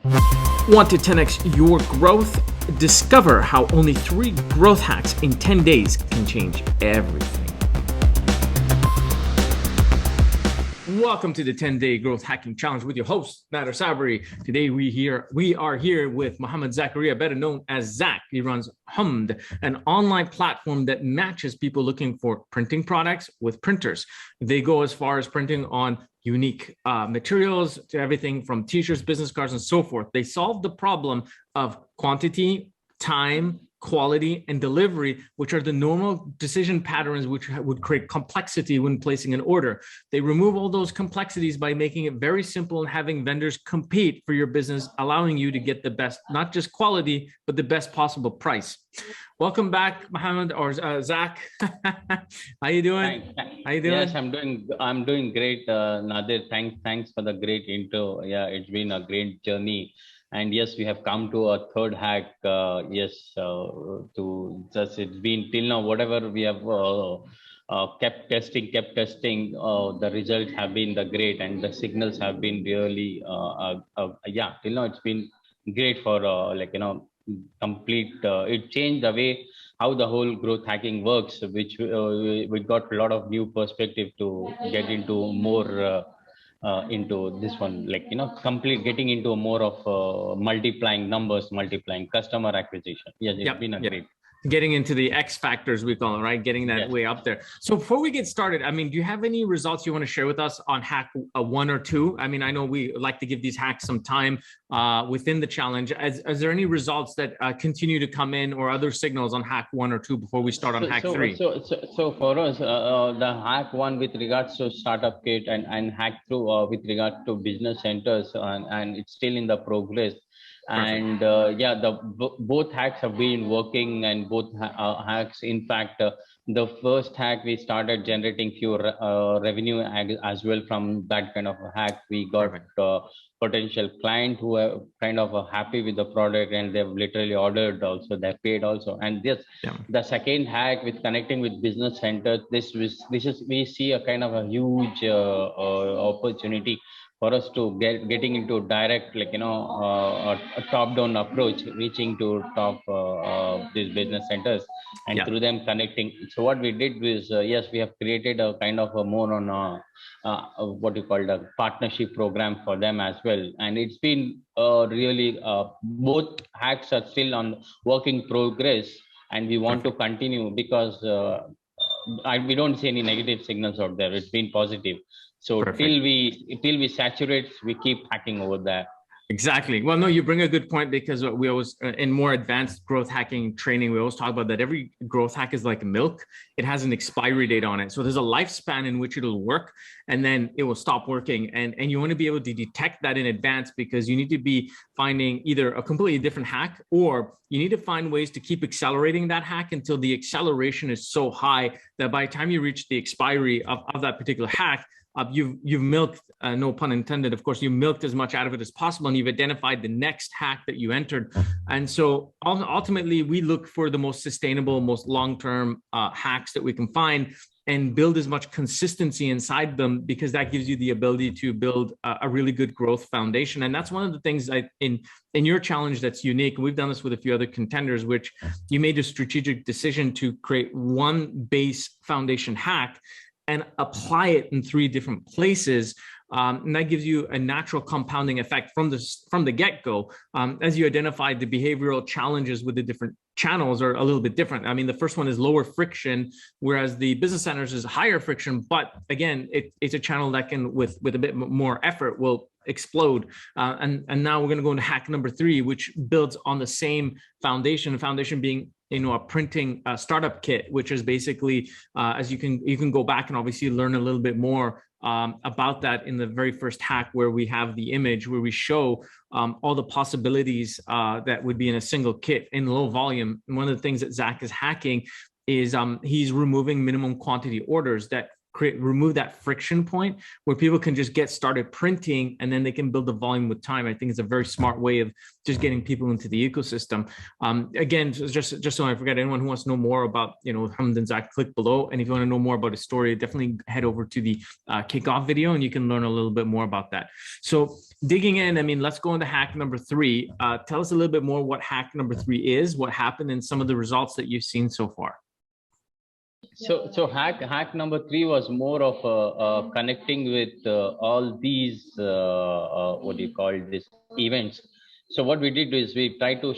Want to 10x your growth? Discover how only 3 growth hacks in 10 days can change everything. Welcome to the 10-Day Growth Hacking Challenge with your host, Nader Sabri. Today we are here with Mohammed Zakaria, better known as Zach. He runs Humd, an online platform that matches people looking for printing products with printers. They go as far as printing on unique materials to everything from t-shirts, business cards, and so forth. They solve the problem of quantity, time, quality, and delivery, which are the normal decision patterns which would create complexity when placing an order. They remove all those complexities by making it very simple and having vendors compete for your business, allowing you to get the best, not just quality, but the best possible price. Welcome back, Mohammed or Zach. How you doing? How you doing? Yes, I'm doing great, Nadir. Thanks for the great intro. Yeah, it's been a great journey. And yes, we have come to a third hack. To just it's been till now whatever we have kept testing. The results have been the great, and the signals have been really till now it's been great for complete. It changed the way how the whole growth hacking works, which we got a lot of new perspective to get into more. Into this one, complete getting into more of multiplying numbers, multiplying customer acquisition. Yes, it's been a great. Getting into the X factors, we call them, right? Getting that way up there. So before we get started, I mean, do you have any results you want to share with us on hack 1 or 2? I mean, I know we like to give these hacks some time within the challenge. Is there any results that continue to come in or other signals on hack 1 or 2 before we start on hack 3? So for us, the hack 1 with regards to startup kit and hack 2 with regards to business centers, and it's still in the progress. And both hacks have been working, and both hacks, in fact, the first hack we started generating few revenue as well from that kind of a hack. We got potential client who are kind of happy with the product, and they've literally ordered also, they paid also. And the second hack with connecting with business centers, this is we see a kind of a huge opportunity for us to getting into direct, a top-down approach, reaching to top these business centers, and through them connecting. So what we did was, yes, we have created a kind of a more on what you call the partnership program for them as well. And it's been really both hacks are still on working progress, and we want to continue because we don't see any negative signals out there. It's been positive. So till we saturate, we keep hacking over there. Exactly. Well, no, you bring a good point, because we always, in more advanced growth hacking training, we always talk about that every growth hack is like milk. It has an expiry date on it. So there's a lifespan in which it'll work, and then it will stop working. And you want to be able to detect that in advance, because you need to be finding either a completely different hack, or you need to find ways to keep accelerating that hack until the acceleration is so high that by the time you reach the expiry of that particular hack, you've milked, no pun intended, of course, you milked as much out of it as possible, and you've identified the next hack that you entered. And so ultimately, we look for the most sustainable, most long-term hacks that we can find, and build as much consistency inside them, because that gives you the ability to build a really good growth foundation. And that's one of the things in your challenge that's unique. We've done this with a few other contenders, which you made a strategic decision to create one base foundation hack and apply it in 3 different places. And that gives you a natural compounding effect from the get-go. As you identified, the behavioral challenges with the different channels are a little bit different. I mean, the first one is lower friction, whereas the business centers is higher friction. But again, it's a channel that can, with a bit more effort, will explode. And now we're going to go into hack number 3, which builds on the same foundation. The foundation being a printing startup kit, which is basically, as you can go back and obviously learn a little bit more about that in the very first hack, where we have the image where we show all the possibilities that would be in a single kit in low volume. And one of the things that Zach is hacking is he's removing minimum quantity orders that remove that friction point where people can just get started printing and then they can build the volume with time. I think it's a very smart way of just getting people into the ecosystem. Again, just so I forget, anyone who wants to know more about, Hamid and Zach, click below. And if you want to know more about his story, definitely head over to the kickoff video and you can learn a little bit more about that. So digging in, I mean, let's go into hack number 3. Tell us a little bit more what hack number 3 is, what happened, and some of the results that you've seen so far. So hack number 3 was more of connecting with all these what do you call this, events. So what we did is we try to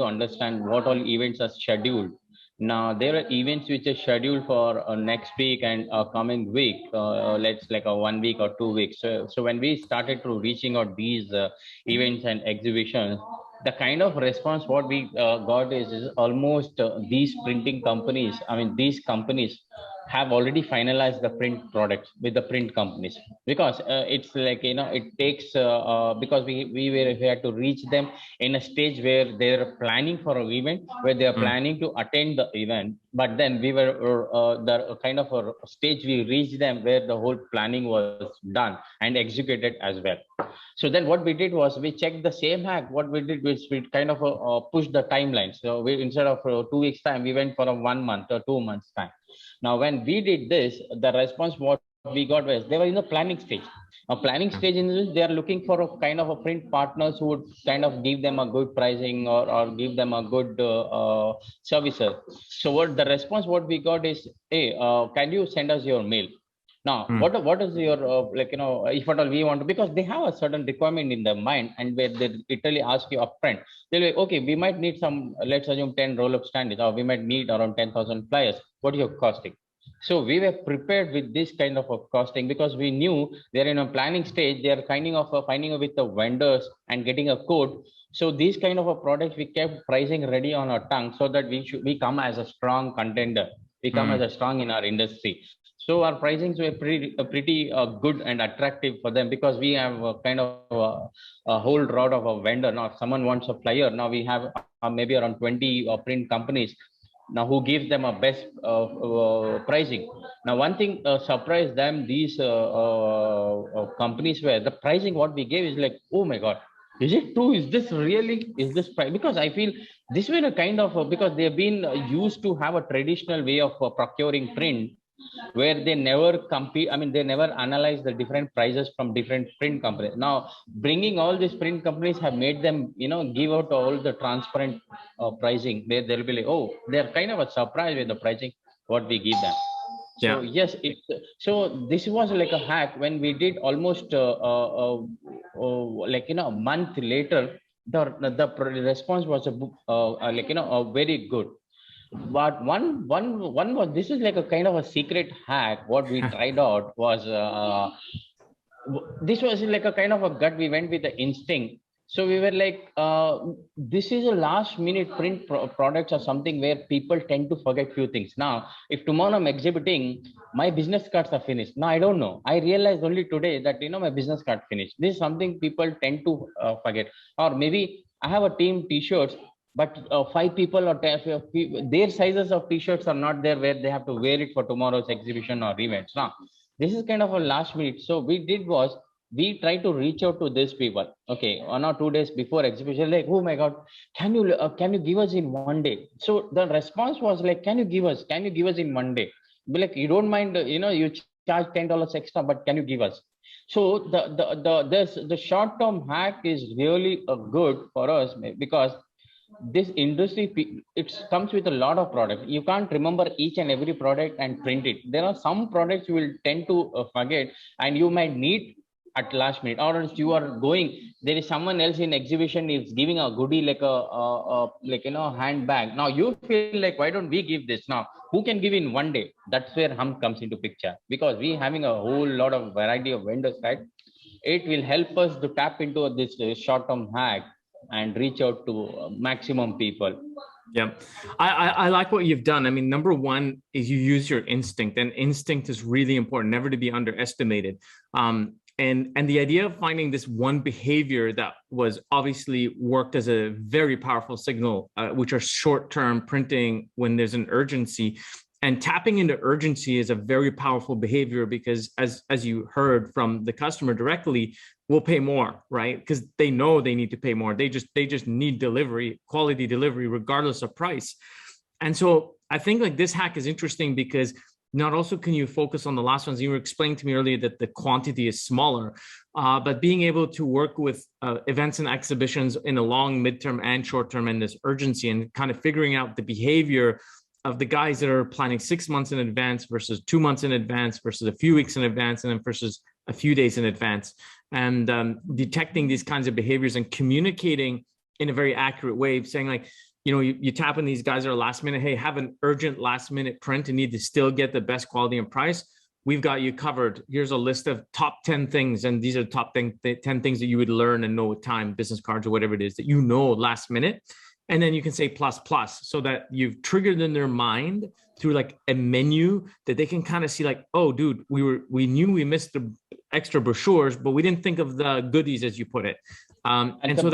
understand what all events are scheduled. Now there are events which are scheduled for next week and coming week. Let's like a 1 week or 2 weeks. So when we started to reaching out these events and exhibitions, the kind of response what we got is almost these printing companies. I mean, these companies have already finalized the print products with the print companies, because it's like, it takes because we had to reach them in a stage where they're planning for an event, where they are planning to attend the event. But then we were the kind of a stage we reached them where the whole planning was done and executed as well. So then what we did was we checked the same hack. What we did was we kind of pushed the timeline. So we, instead of 2 weeks time, we went for a 1 month or 2 months time. Now, when we did this, the response what we got was they were in the planning stage. A planning stage in which they are looking for a kind of a print partners who would kind of give them a good pricing or give them a good services. So what the response what we got is, hey, can you send us your mail? Now, what is your if at all we want to, because they have a certain requirement in their mind, and where they literally ask you upfront, they'll be okay, we might need some, let's assume 10 roll-up standards, or we might need around 10,000 flyers. What are your costing? So we were prepared with this kind of a costing, because we knew they're in a planning stage. They are kind of finding with the vendors and getting a quote. So these kind of a products we kept pricing ready on our tongue, so that we come as a strong contender. We come as a strong in our industry. So our pricings were pretty good and attractive for them, because we have a kind of a whole route of a vendor. Now, if someone wants a flyer, now we have maybe around 20 print companies now who gives them a best pricing. Now, one thing surprised them, these companies, were the pricing what we gave is like, oh my God, is it true? Is this really, is this price? Because I feel this way a kind of, because they've been used to have a traditional way of procuring print, where they never compete. I mean, they never analyze the different prices from different print companies. Now, bringing all these print companies have made them, give out all the transparent pricing, where they'll be like, oh, they're kind of a surprise with the pricing what we give them. So yes, so this was like a hack. When we did almost a month later, the response was very good. But one was, this is like a kind of a secret hack. What we tried out was this was like a kind of a gut. We went with the instinct. So we were like, this is a last minute print products or something where people tend to forget few things. Now, if tomorrow I'm exhibiting, my business cards are finished. Now, I don't know. I realized only today that, my business card finished. This is something people tend to forget. Or maybe I have a team t-shirts, but 5 people or 10, their sizes of t-shirts are not there, where they have to wear it for tomorrow's exhibition or events. Now, this is kind of a last minute. So we did was, we try to reach out to these people. Okay, 1 or 2 days before exhibition, like, oh my God, can you give us in 1 day? So the response was like, can you give us in 1 day? Be like, you don't mind, you charge $10 extra, but can you give us? So the short term hack is really good for us, because this industry, it comes with a lot of products. You can't remember each and every product and print it. There are some products you will tend to forget, and you might need at last minute, or else you are going, there is someone else in exhibition is giving a goodie like a handbag. Now you feel like, why don't we give this? Now who can give in 1 day? That's where hum comes into picture, because we having a whole lot of variety of vendors, right? It will help us to tap into this short term hack and reach out to maximum people. Yeah, I like what you've done. I mean, number one is you use your instinct, and instinct is really important, never to be underestimated. And the idea of finding this one behavior that was obviously worked as a very powerful signal, which are short-term printing when there's an urgency. And tapping into urgency is a very powerful behavior because as you heard from the customer directly, will pay more, right? Because they know they need to pay more. They just need delivery, quality delivery, regardless of price. And so I think like this hack is interesting because not also can you focus on the last ones. You were explaining to me earlier that the quantity is smaller, but being able to work with events and exhibitions in the long, midterm, and short term, and this urgency, and kind of figuring out the behavior of the guys that are planning 6 months in advance versus 2 months in advance versus a few weeks in advance, and then versus a few days in advance, and detecting these kinds of behaviors and communicating in a very accurate way, saying like, you tap in these guys that are last minute, hey, have an urgent last minute print and need to still get the best quality and price. We've got you covered. Here's a list of top 10 things. And these are top 10 things that you would learn and know with time, business cards or whatever it is that last minute. And then you can say plus, so that you've triggered in their mind through like a menu that they can kind of see like, oh, dude, we knew we missed the extra brochures, but we didn't think of the goodies, as you put it. And so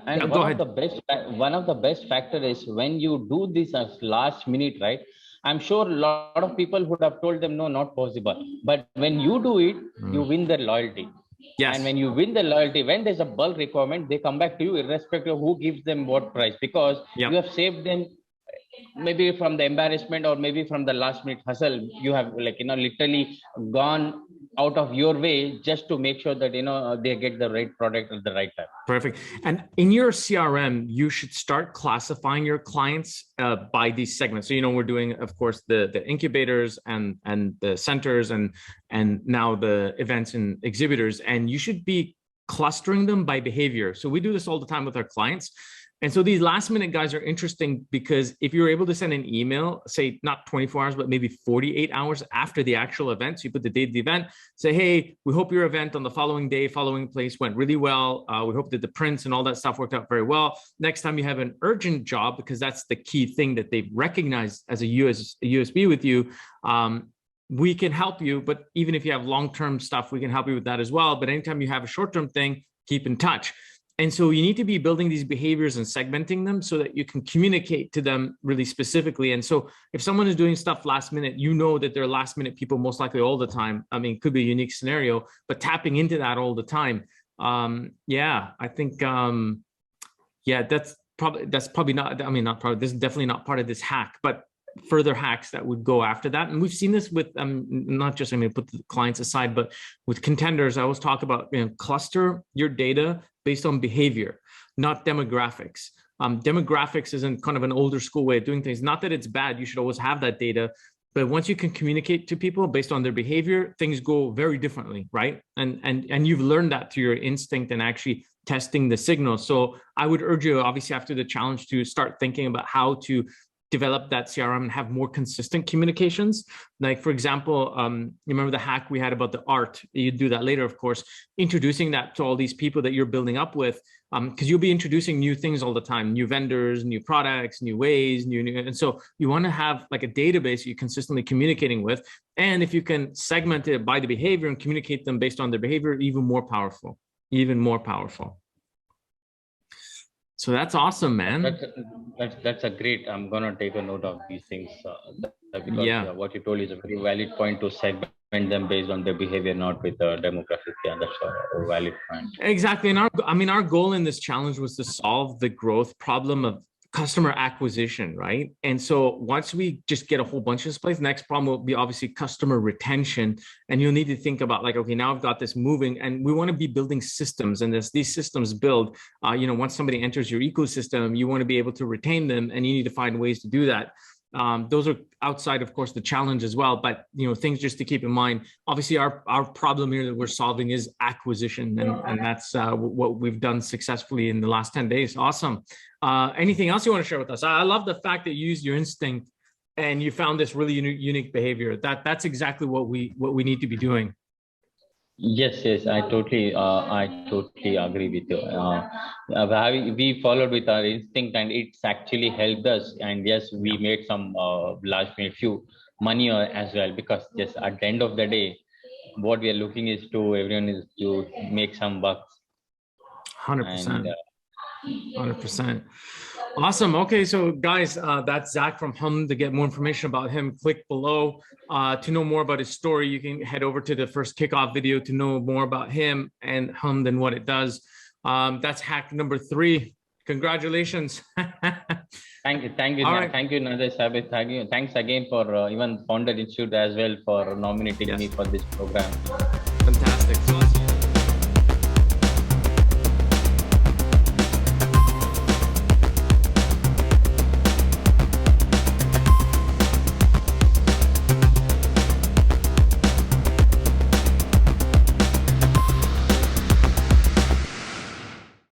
and one of the best factor is when you do this as last minute, right? I'm sure a lot of people would have told them no, not possible, but when you do it, you win their loyalty. Yes. And when you win the loyalty, when there's a bulk requirement, they come back to you irrespective of who gives them what price, because you have saved them maybe from the embarrassment or maybe from the last minute hustle. You have literally gone out of your way just to make sure that they get the right product at the right time. Perfect. And in your CRM, you should start classifying your clients by these segments. So we're doing, of course, the incubators and the centers and now the events and exhibitors, and you should be clustering them by behavior. So we do this all the time with our clients. And so these last minute guys are interesting because if you're able to send an email, say not 24 hours, but maybe 48 hours after the actual event, so you put the date of the event, say, hey, we hope your event on the following day, following place went really well. We hope that the prints and all that stuff worked out very well. Next time you have an urgent job, because that's the key thing that they've recognized as a USB with you, we can help you. But even if you have long-term stuff, we can help you with that as well. But anytime you have a short-term thing, keep in touch. And so you need to be building these behaviors and segmenting them so that you can communicate to them really specifically. And so if someone is doing stuff last minute, that they're last minute people most likely all the time. I mean, it could be a unique scenario, but tapping into that all the time. I think, that's probably not, this is definitely not part of this hack, but further hacks that would go after that. And we've seen this with not just, put the clients aside, but with contenders. I always talk about cluster your data based on behavior, not demographics. Demographics isn't kind of an older school way of doing things. Not that it's bad, you should always have that data, but once you can communicate to people based on their behavior, things go very differently, right? And you've learned that through your instinct and actually testing the signals. So I would urge you, obviously after the challenge, to start thinking about how to develop that CRM and have more consistent communications. Like, for example, you remember the hack we had about the art? You do that later, of course, introducing that to all these people that you're building up with, because you'll be introducing new things all the time, new vendors, new products, new ways, new. And so you want to have like a database you're consistently communicating with. And if you can segment it by the behavior and communicate them based on their behavior, even more powerful. So that's awesome, man. That's a great. I'm gonna take a note of these things because what you told is a very valid point, to segment them based on their behavior, not with the demographic. Yeah, that's a valid point. Exactly. And our goal in this challenge was to solve the growth problem of customer acquisition, right? And so once we just get a whole bunch of this place, next problem will be obviously customer retention. And you'll need to think about like, okay, now I've got this moving, and we want to be building systems. And as these systems build, once somebody enters your ecosystem, you want to be able to retain them, and you need to find ways to do that. Those are outside, of course, the challenge as well. But things just to keep in mind. Obviously, our problem here that we're solving is acquisition, and that's what we've done successfully in the last 10 days. Awesome. Anything else you want to share with us? I love the fact that you used your instinct and you found this really unique behavior. That's exactly what we need to be doing. Yes, I totally agree with you. We followed with our instinct, and it's actually helped us. And yes, we made some few money as well, because just at the end of the day, what we are looking is to everyone is to make some bucks. 100%. 100%. Awesome. Okay, so guys, that's Zach from Hum. To get more information about him, click below. To know more about his story, you can head over to the first kickoff video to know more about him and Hum and what it does. That's hack number 3. Congratulations. Thank you, All right. thank you, Nadesh Sabit. Thanks again for even Founder Institute as well for nominating me for this program. Fantastic. So